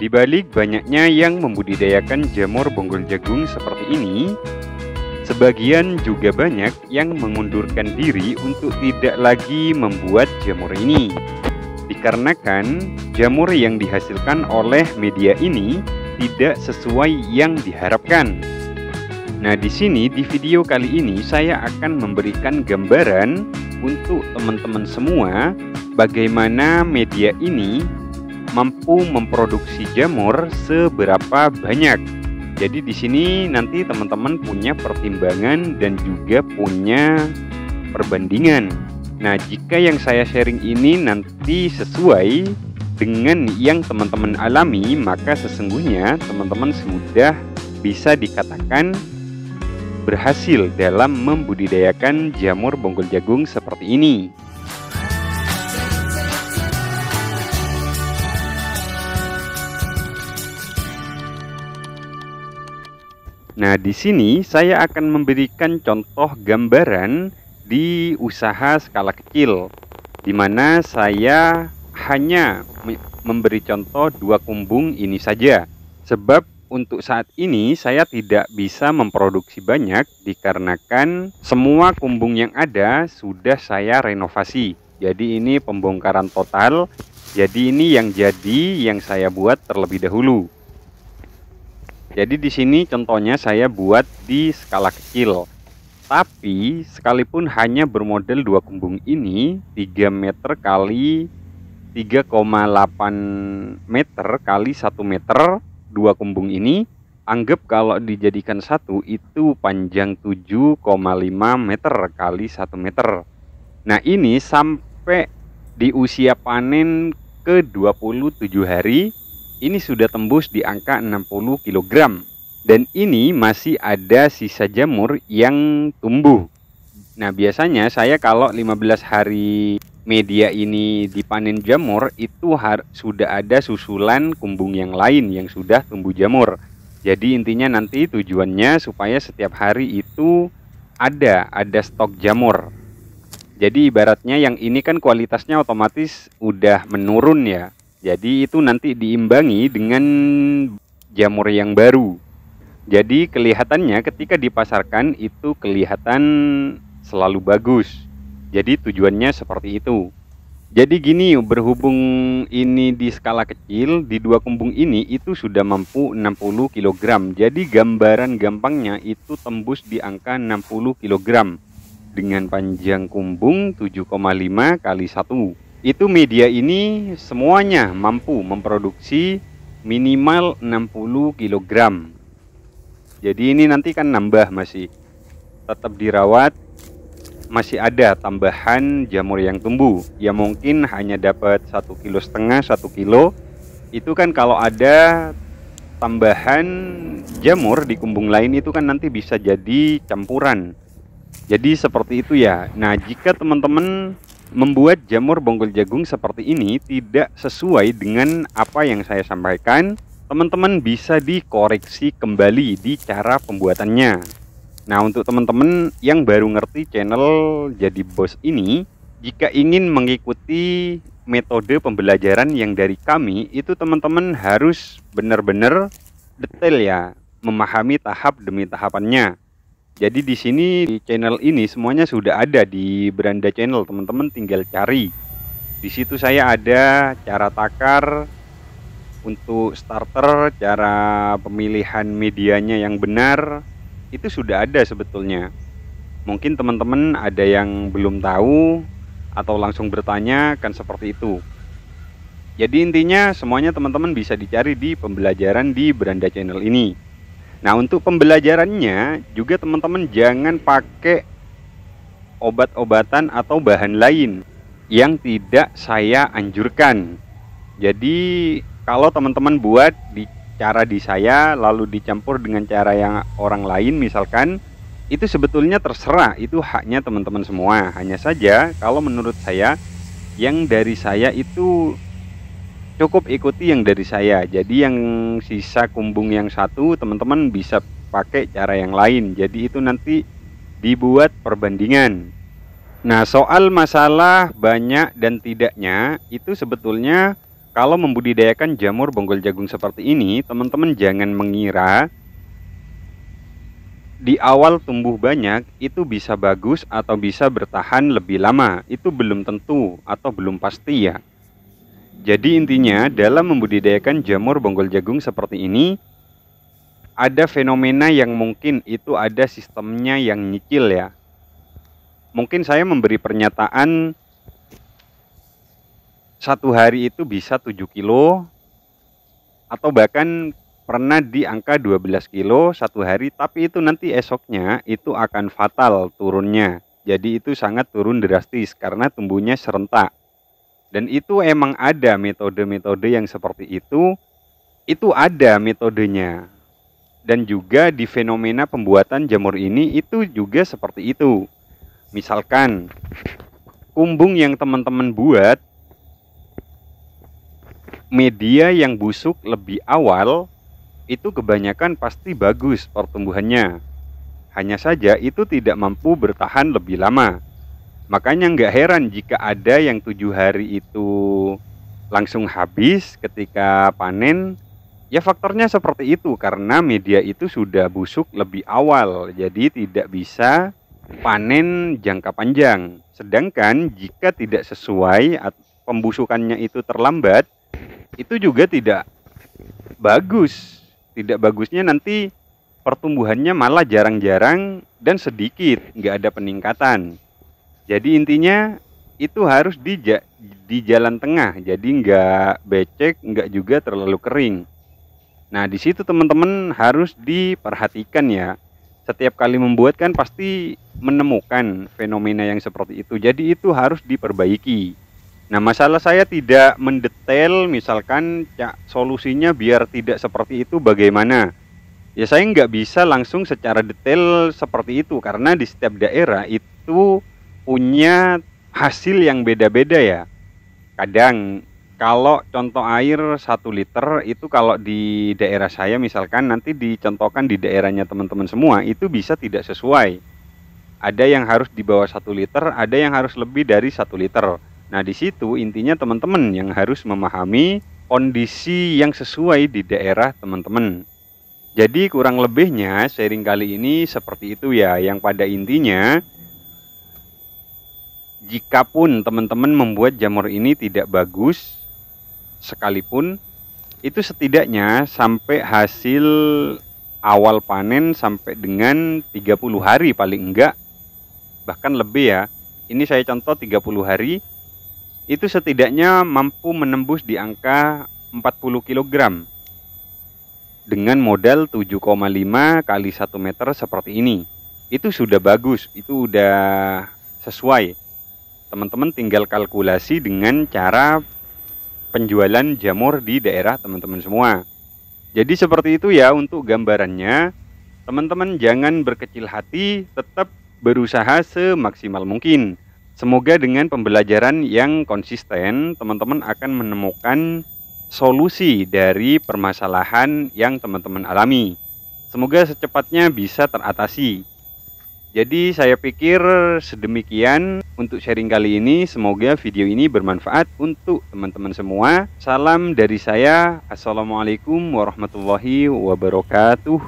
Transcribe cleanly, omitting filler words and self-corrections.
Di balik banyaknya yang membudidayakan jamur bonggol jagung seperti ini, sebagian juga banyak yang mengundurkan diri untuk tidak lagi membuat jamur ini. Dikarenakan jamur yang dihasilkan oleh media ini tidak sesuai yang diharapkan. Nah, di sini di video kali ini saya akan memberikan gambaran untuk teman-teman semua bagaimana media ini mampu memproduksi jamur seberapa banyak. Jadi di sini nanti teman-teman punya pertimbangan dan juga punya perbandingan. Nah, jika yang saya sharing ini nanti sesuai dengan yang teman-teman alami, maka sesungguhnya teman-teman sudah bisa dikatakan berhasil dalam membudidayakan jamur bonggol jagung seperti ini. Nah, di sini saya akan memberikan contoh gambaran di usaha skala kecil, di mana saya hanya memberi contoh 2 kumbung ini saja. Sebab untuk saat ini saya tidak bisa memproduksi banyak dikarenakan semua kumbung yang ada sudah saya renovasi. Jadi ini pembongkaran total. Jadi ini yang saya buat terlebih dahulu. Jadi di sini contohnya saya buat di skala kecil. Tapi sekalipun hanya bermodel 2 kumbung ini 3 meter kali 3,8 meter kali 1 meter 2 kumbung ini, anggap kalau dijadikan satu itu panjang 7,5 meter kali 1 meter. Nah, ini sampai di usia panen ke 27 hari ini sudah tembus di angka 60 kg. Dan ini masih ada sisa jamur yang tumbuh. Nah, biasanya saya kalau 15 hari media ini dipanen jamur, itu sudah ada susulan kumbung yang lain yang sudah tumbuh jamur. Jadi intinya nanti tujuannya supaya setiap hari itu ada stok jamur. Jadi ibaratnya yang ini kan kualitasnya otomatis udah menurun ya. Jadi itu nanti diimbangi dengan jamur yang baru. Jadi kelihatannya ketika dipasarkan itu kelihatan selalu bagus. Jadi tujuannya seperti itu. Jadi gini, berhubung ini di skala kecil, di 2 kumbung ini itu sudah mampu 60 kg. Jadi gambaran gampangnya itu tembus di angka 60 kg. Dengan panjang kumbung 7,5 kali 1. Itu media ini semuanya mampu memproduksi minimal 60 kg. Jadi ini nanti kan nambah, masih tetap dirawat, masih ada tambahan jamur yang tumbuh. Ya mungkin hanya dapat 1,5 kg, 1 kilo. Itu kan kalau ada tambahan jamur di kumbung lain itu kan nanti bisa jadi campuran. Jadi seperti itu ya. Nah, jika teman-teman membuat jamur bonggol jagung seperti ini tidak sesuai dengan apa yang saya sampaikan, teman-teman bisa dikoreksi kembali di cara pembuatannya. Nah, untuk teman-teman yang baru ngerti channel Jadi Bos ini, jika ingin mengikuti metode pembelajaran yang dari kami, itu teman-teman harus benar-benar detail ya, memahami tahap demi tahapannya. Jadi di sini di channel ini semuanya sudah ada di Beranda Channel, teman-teman tinggal cari. Di situ saya ada cara takar untuk starter, cara pemilihan medianya yang benar, itu sudah ada sebetulnya. Mungkin teman-teman ada yang belum tahu atau langsung bertanya kan seperti itu. Jadi intinya semuanya teman-teman bisa dicari di pembelajaran di Beranda Channel ini. Nah, untuk pembelajarannya juga teman-teman jangan pakai obat-obatan atau bahan lain yang tidak saya anjurkan. Jadi kalau teman-teman buat cara di saya lalu dicampur dengan cara yang orang lain misalkan, itu sebetulnya terserah, itu haknya teman-teman semua. Hanya saja kalau menurut saya yang dari saya itu cukup ikuti yang dari saya. Jadi yang sisa kumbung yang satu teman-teman bisa pakai cara yang lain. Jadi itu nanti dibuat perbandingan. Nah, soal masalah banyak dan tidaknya itu sebetulnya Kalau membudidayakan jamur bonggol jagung seperti ini, teman-teman jangan mengira di awal tumbuh banyak itu bisa bagus atau bisa bertahan lebih lama. Itu belum tentu atau belum pasti ya. Jadi intinya dalam membudidayakan jamur bonggol jagung seperti ini, ada fenomena yang mungkin itu ada sistemnya yang nyicil ya. Mungkin saya memberi pernyataan satu hari itu bisa 7 kilo atau bahkan pernah di angka 12 kilo satu hari, tapi itu nanti esoknya itu akan fatal turunnya. Jadi itu sangat turun drastis karena tumbuhnya serentak. Dan itu emang ada metode-metode yang seperti itu ada metodenya. Dan juga di fenomena pembuatan jamur ini itu juga seperti itu. Misalkan kumbung yang teman-teman buat, media yang busuk lebih awal, itu kebanyakan pasti bagus pertumbuhannya. Hanya saja itu tidak mampu bertahan lebih lama. Makanya nggak heran jika ada yang 7 hari itu langsung habis ketika panen. Ya faktornya seperti itu, karena media itu sudah busuk lebih awal. Jadi tidak bisa panen jangka panjang. Sedangkan jika tidak sesuai atau pembusukannya itu terlambat, itu juga tidak bagus. Tidak bagusnya nanti pertumbuhannya malah jarang-jarang dan sedikit, nggak ada peningkatan. Jadi intinya itu harus di jalan tengah, jadi nggak becek, nggak juga terlalu kering. Nah di situ teman-teman harus diperhatikan ya. Setiap kali membuat kan pasti menemukan fenomena yang seperti itu. Jadi itu harus diperbaiki. Nah masalah saya tidak mendetail, misalkan ya, solusinya biar tidak seperti itu bagaimana. Ya saya nggak bisa langsung secara detail seperti itu, karena di setiap daerah itu punya hasil yang beda-beda ya. Kadang kalau contoh air 1 liter itu kalau di daerah saya misalkan nanti dicontohkan di daerahnya teman-teman semua itu bisa tidak sesuai. Ada yang harus di bawah 1 liter, ada yang harus lebih dari 1 liter. Nah di situ intinya teman-teman yang harus memahami kondisi yang sesuai di daerah teman-teman. Jadi kurang lebihnya sharing kali ini seperti itu ya, yang pada intinya jikapun teman-teman membuat jamur ini tidak bagus sekalipun, itu setidaknya sampai hasil awal panen sampai dengan 30 hari paling enggak, bahkan lebih ya. Ini saya contoh 30 hari, itu setidaknya mampu menembus di angka 40 kg dengan modal 7,5 kali 1 meter seperti ini. Itu sudah bagus, itu udah sesuai. Teman-teman tinggal kalkulasi dengan cara penjualan jamur di daerah teman-teman semua. Jadi seperti itu ya untuk gambarannya. Teman-teman jangan berkecil hati, tetap berusaha semaksimal mungkin. Semoga dengan pembelajaran yang konsisten, teman-teman akan menemukan solusi dari permasalahan yang teman-teman alami. Semoga secepatnya bisa teratasi. Jadi saya pikir sedemikian untuk sharing kali ini. Semoga video ini bermanfaat untuk teman-teman semua. Salam dari saya. Assalamualaikum warahmatullahi wabarakatuh.